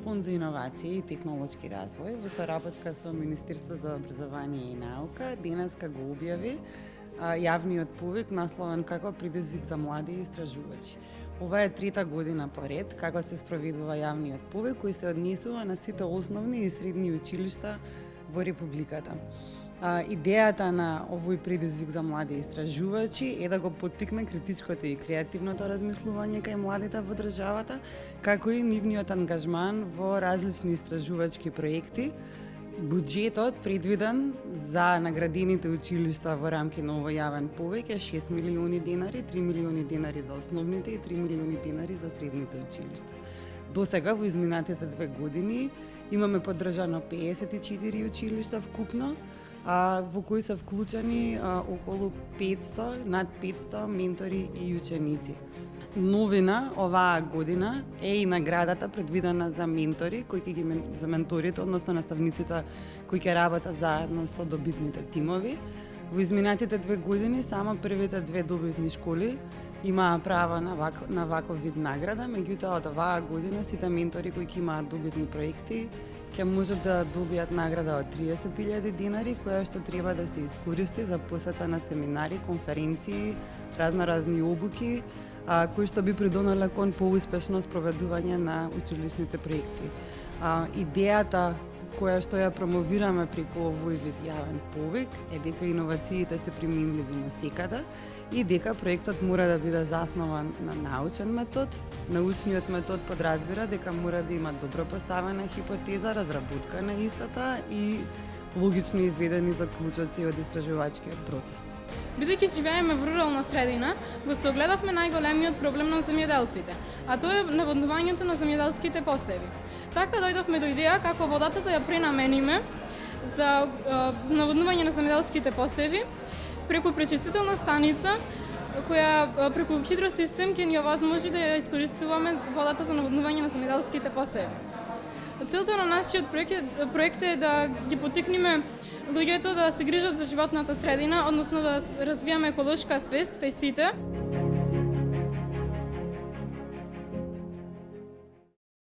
Фонд за иновации и технолошки развој во соработка со Министерство за образование и наука денеска го објави јавниот повик насловен како предизвик за млади истражувачи. Ова е трета година поред како се спроведува јавниот повик кој се однесува на сите основни и средни училишта во Републиката. Идејата на овој предизвик за млади истражувачи е да го поттикне критичкото и креативното размислување кај младите во државата, како и нивниот ангажман во различни истражувачки проекти. Буџетот предвиден за наградените училишта во рамки на овој јавен повик е 6 милиони денари, 3 милиони денари за основните и 3 милиони денари за средните училишта. До сега во изминатите 2 години имаме поддржано 54 училишта вкупно, во кои се вклучени околу 500, над 500 ментори и ученици. Новина оваа година е и наградата предвидена за ментори, за менторите, односно наставниците кои ќе работат заедно со добитните тимови. Во изминатите 2 години само првите 2 добитни школи имаа право на ваков вид награда, меѓутоа од оваа година сите ментори кои ќе имаат добитни проекти ќе можат да добијат награда од 30.000 денари, која што треба да се искористи за посета на семинари, конференции, разноразни обуки, кои што би придонеле кон поуспешно спроведување на училишните проекти. Идејата која што ја промовираме преку овој вид јавен повик е дека иновациите се применливи насекаде и дека проектот мора да биде заснован на научен метод. Научниот метод подразбира дека мора да има добро поставена хипотеза, разработка на истата и логично изведени заклучоци од истражувачкиот процес. Бидејќи живееме во рурална средина, го согледавме најголемиот проблем на земјоделците, а тоа е наводнувањето на земјоделските посеви. Така дојдовме до идеја како водата да ја пренамениме за наводнување на земјоделските посеви преку пречистителна станица која преку хидросистем ќе ни овозможи да ја искористуваме водата за наводнување на земјоделските посеви. Целта на нашиот проект е да ги поттикнеме луѓето да се грижат за животната средина, односно да развиеме еколошка свест кај сите.